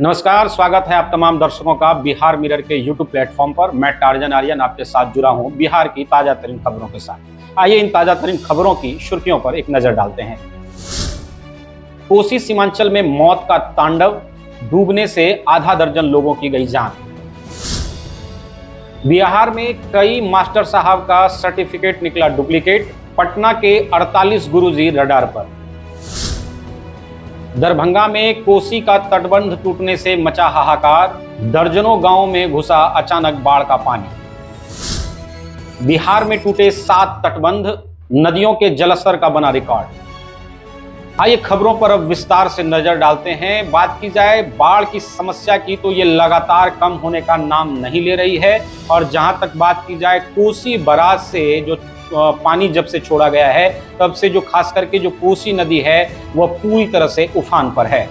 नमस्कार, स्वागत है आप तमाम दर्शकों का बिहार मिरर के यूट्यूब प्लेटफॉर्म पर। मैं टार्जन आर्यन आपके साथ जुड़ा हूं बिहार की ताजा तरीन खबरों के साथ। आइए इन ताजा तरीन खबरों की सुर्खियों पर एक नजर डालते हैं। कोसी सीमांचल में मौत का तांडव, डूबने से आधा दर्जन लोगों की गई जान। बिहार में कई मास्टर साहब का सर्टिफिकेट निकला डुप्लीकेट, पटना के 48 गुरुजी रडार पर। दरभंगा में कोसी का तटबंध टूटने से मचा हाहाकार, दर्जनों गांवों में घुसा अचानक बाढ़ का पानी। बिहार में टूटे 7 तटबंध, नदियों के जलस्तर का बना रिकॉर्ड। आइए खबरों पर अब विस्तार से नजर डालते हैं। बात की जाए बाढ़ की समस्या की तो ये लगातार कम होने का नाम नहीं ले रही है। और जहां तक बात की जाए कोसी बराज से जो पानी जब से छोड़ा गया है तब से जो खास करके जो कोसी नदी है वह पूरी तरह से उफान पर है।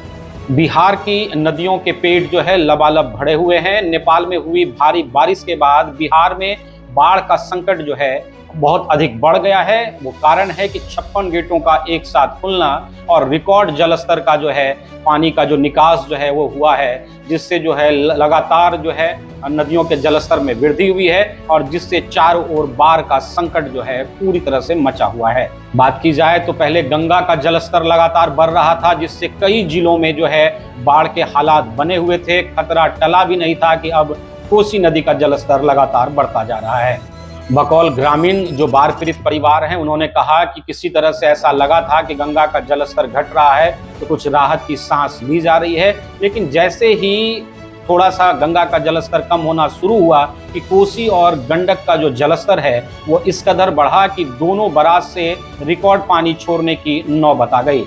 बिहार की नदियों के पेट जो है लबालब भरे हुए हैं। नेपाल में हुई भारी बारिश के बाद बिहार में बाढ़ का संकट जो है बहुत अधिक बढ़ गया है। वो कारण है कि 56 गेटों का एक साथ खुलना और रिकॉर्ड जलस्तर का जो है पानी का जो निकास जो है वो हुआ है, जिससे जो है लगातार जो है नदियों के जलस्तर में वृद्धि हुई है और जिससे चारों ओर बाढ़ का संकट जो है पूरी तरह से मचा हुआ है। बात की जाए तो पहले गंगा का जलस्तर लगातार बढ़ रहा था, जिससे कई जिलों में जो है बाढ़ के हालात बने हुए थे। खतरा टला भी नहीं था कि अब कोसी नदी का जलस्तर लगातार बढ़ता जा रहा है। बकौल ग्रामीण जो बाढ़ पीड़ित परिवार हैं, उन्होंने कहा कि किसी तरह से ऐसा लगा था कि गंगा का जलस्तर घट रहा है तो कुछ राहत की सांस ली जा रही है, लेकिन जैसे ही थोड़ा सा गंगा का जलस्तर कम होना शुरू हुआ कि कोसी और गंडक का जो जलस्तर है वो इस कदर बढ़ा कि दोनों बराज से रिकॉर्ड पानी छोड़ने की नौबत आ गई।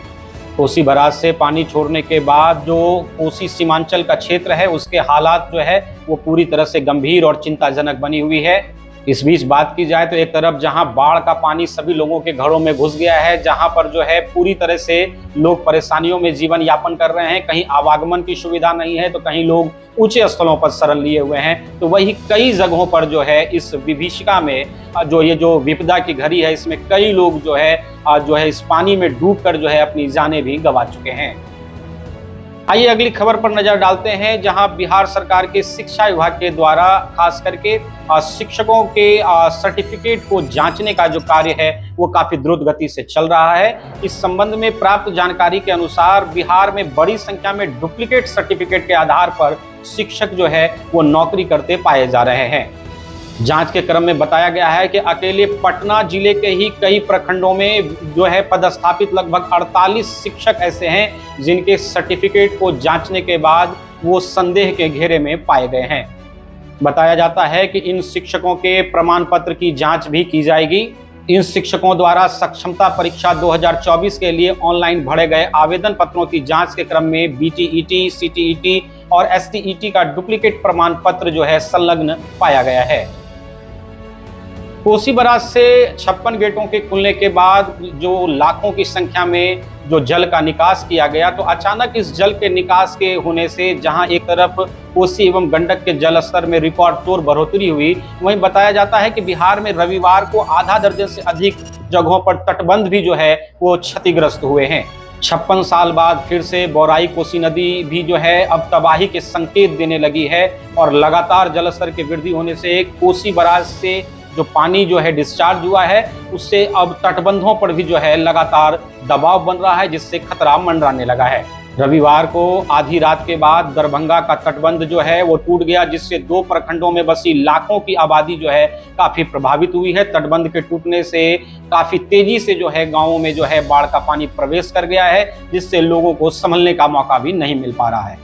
कोसी बराज से पानी छोड़ने के बाद जो कोसी सीमांचल का क्षेत्र है उसके हालात जो है वो पूरी तरह से गंभीर और चिंताजनक बनी हुई है। इस बीच बात की जाए तो एक तरफ जहां बाढ़ का पानी सभी लोगों के घरों में घुस गया है, जहां पर जो है पूरी तरह से लोग परेशानियों में जीवन यापन कर रहे हैं, कहीं आवागमन की सुविधा नहीं है तो कहीं लोग ऊंचे स्थलों पर शरण लिए हुए हैं, तो वही कई जगहों पर जो है इस विभीषिका में जो विपदा की घड़ी है इसमें कई लोग जो है इस पानी में डूबकर जो है अपनी जानें भी गंवा चुके हैं। आइए अगली खबर पर नजर डालते हैं, जहां बिहार सरकार के शिक्षा विभाग के द्वारा खास करके शिक्षकों के सर्टिफिकेट को जांचने का जो कार्य है वो काफी द्रुत गति से चल रहा है। इस संबंध में प्राप्त जानकारी के अनुसार बिहार में बड़ी संख्या में डुप्लीकेट सर्टिफिकेट के आधार पर शिक्षक जो है वो नौकरी करते पाए जा रहे हैं। जांच के क्रम में बताया गया है कि अकेले पटना जिले के ही कई प्रखंडों में जो है पदस्थापित लगभग 48 शिक्षक ऐसे हैं जिनके सर्टिफिकेट को जांचने के बाद वो संदेह के घेरे में पाए गए हैं। बताया जाता है कि इन शिक्षकों के प्रमाण पत्र की जांच भी की जाएगी। इन शिक्षकों द्वारा सक्षमता परीक्षा 2024 के लिए ऑनलाइन भरे गए आवेदन पत्रों की जांच के क्रम में बीटीईटी, सीटीईटी और एसटीईटी का डुप्लीकेट प्रमाण पत्र जो है संलग्न पाया गया है। कोसी बराज से 56 गेटों के खुलने के बाद जो लाखों की संख्या में जो जल का निकास किया गया, तो अचानक इस जल के निकास के होने से जहां एक तरफ कोसी एवं गंडक के जल स्तर में रिकॉर्ड तोड़ बढ़ोतरी हुई, वहीं बताया जाता है कि बिहार में रविवार को आधा दर्जन से अधिक जगहों पर तटबंध भी जो है वो क्षतिग्रस्त हुए हैं। 56 साल बाद फिर से बौराई कोसी नदी भी जो है अब तबाही के संकेत देने लगी है और लगातार जलस्तर की वृद्धि होने से कोसी बराज से जो पानी जो है डिस्चार्ज हुआ है उससे अब तटबंधों पर भी जो है लगातार दबाव बन रहा है, जिससे खतरा मंडराने लगा है। रविवार को आधी रात के बाद दरभंगा का तटबंध जो है वो टूट गया, जिससे 2 प्रखंडों में बसी लाखों की आबादी जो है काफी प्रभावित हुई है। तटबंध के टूटने से काफी तेजी से जो है गांवों में जो है बाढ़ का पानी प्रवेश कर गया है, जिससे लोगों को संभलने का मौका भी नहीं मिल पा रहा है।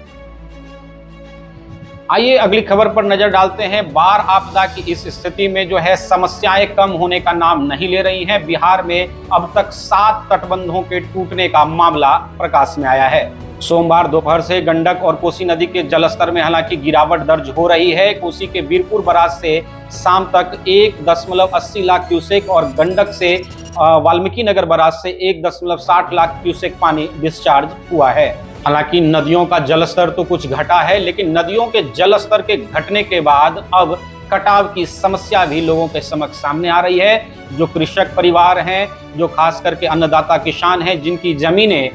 आइए अगली खबर पर नजर डालते हैं। बाढ़ आपदा की इस स्थिति में जो है समस्याएं कम होने का नाम नहीं ले रही हैं। बिहार में अब तक 7 तटबंधों के टूटने का मामला प्रकाश में आया है। सोमवार दोपहर से गंडक और कोसी नदी के जलस्तर में हालांकि गिरावट दर्ज हो रही है। कोसी के वीरपुर बराज से शाम तक 1.80 लाख क्यूसेक और गंडक से वाल्मीकि नगर बराज से 1.60 लाख क्यूसेक पानी डिस्चार्ज हुआ है। हालांकि नदियों का जलस्तर तो कुछ घटा है, लेकिन नदियों के जलस्तर के घटने के बाद अब कटाव की समस्या भी लोगों के समक्ष सामने आ रही है। जो कृषक परिवार हैं, जो खास करके अन्नदाता किसान हैं, जिनकी ज़मीनें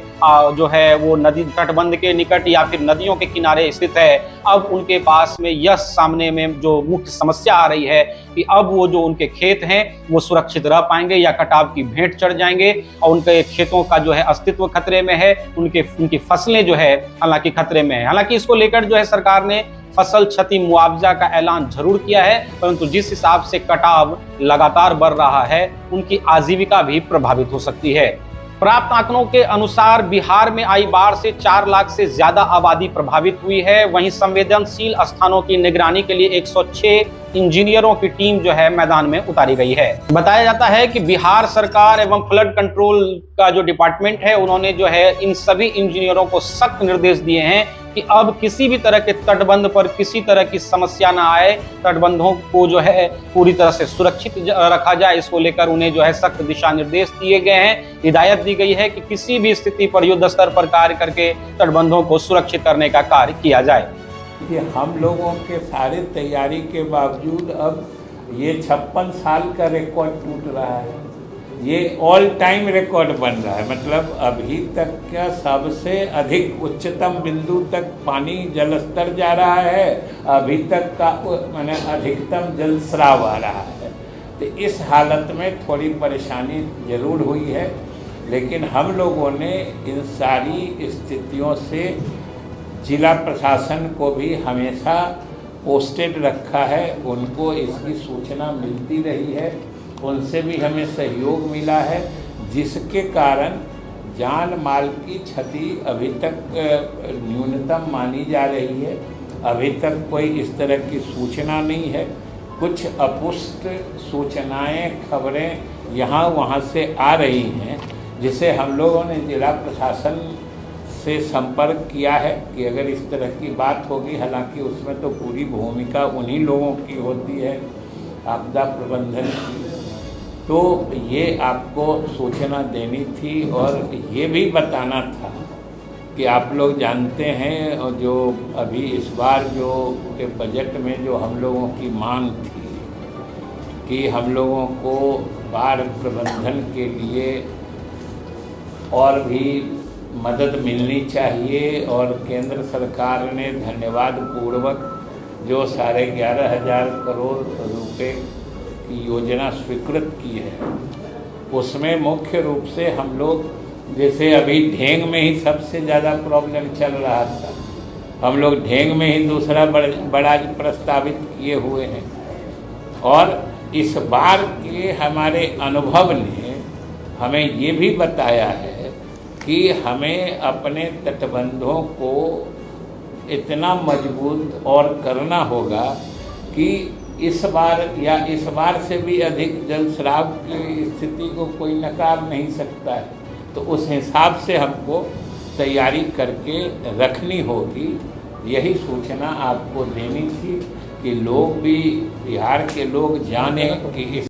जो है वो नदी तटबंध के निकट या फिर नदियों के किनारे स्थित है, अब उनके पास में यह सामने में जो मुख्य समस्या आ रही है कि अब वो जो उनके खेत हैं वो सुरक्षित रह पाएंगे या कटाव की भेंट चढ़ जाएंगे और उनके खेतों का जो है अस्तित्व खतरे में है, उनकी फसलें जो है हालांकि खतरे में है। हालांकि इसको लेकर जो है सरकार ने फसल क्षति मुआवजा का ऐलान जरूर किया है, परंतु जिस हिसाब से कटाव लगातार बढ़ रहा है, उनकी आजीविका भी प्रभावित हो सकती है। प्राप्त आंकड़ों के अनुसार बिहार में आई बाढ़ से 4 लाख से ज्यादा आबादी प्रभावित हुई है। वहीं संवेदनशील स्थानों की निगरानी के लिए 106 इंजीनियरों की टीम जो है मैदान में उतारी गई है। बताया जाता है कि बिहार सरकार एवं फ्लड कंट्रोल का जो डिपार्टमेंट है, उन्होंने जो है इन सभी इंजीनियरों को सख्त निर्देश दिए हैं कि अब किसी भी तरह के तटबंध पर किसी तरह की समस्या ना आए, तटबंधों को जो है पूरी तरह से सुरक्षित रखा जाए। इसको लेकर उन्हें जो है सख्त दिशा निर्देश दिए गए हैं, हिदायत दी गई है कि किसी भी स्थिति पर युद्ध स्तर पर कार्य करके तटबंधों को सुरक्षित करने का कार्य किया जाए। कि हम लोगों के सारे तैयारी के बावजूद अब ये 56 साल का रिकॉर्ड टूट रहा है। ये ऑल टाइम रिकॉर्ड बन रहा है, मतलब अभी तक का सबसे अधिक उच्चतम बिंदु तक पानी जल स्तर जा रहा है, अभी तक का माने अधिकतम जल स्राव आ रहा है। तो इस हालत में थोड़ी परेशानी जरूर हुई है, लेकिन हम लोगों ने इन सारी स्थितियों से जिला प्रशासन को भी हमेशा पोस्टेड रखा है, उनको इसकी सूचना मिलती रही है, उनसे भी हमें सहयोग मिला है, जिसके कारण जान माल की क्षति अभी तक न्यूनतम मानी जा रही है। अभी तक कोई इस तरह की सूचना नहीं है। कुछ अपुष्ट सूचनाएं, खबरें यहाँ वहाँ से आ रही हैं, जिसे हम लोगों ने जिला प्रशासन से संपर्क किया है कि अगर इस तरह की बात होगी, हालांकि उसमें तो पूरी भूमिका उन्हीं लोगों की होती है आपदा प्रबंधन की, तो ये आपको सूचना देनी थी और ये भी बताना था कि आप लोग जानते हैं, और जो अभी इस बार जो के बजट में जो हम लोगों की मांग थी कि हम लोगों को बाढ़ प्रबंधन के लिए और भी मदद मिलनी चाहिए, और केंद्र सरकार ने धन्यवाद पूर्वक जो 11,500 करोड़ रुपए की योजना स्वीकृत की है, उसमें मुख्य रूप से हम लोग, जैसे अभी ढेंग में ही सबसे ज़्यादा प्रॉब्लम चल रहा था, हम लोग ढेंग में ही दूसरा बड़ा प्रस्तावित किए हुए हैं। और इस बार के हमारे अनुभव ने हमें ये भी बताया है कि हमें अपने तटबंधों को इतना मजबूत और करना होगा कि इस बार या इस बार से भी अधिक जल स्राव की स्थिति को कोई नकार नहीं सकता है। तो उस हिसाब से हमको तैयारी करके रखनी होगी। यही सूचना आपको देनी थी कि लोग भी, बिहार के लोग जाने कि इस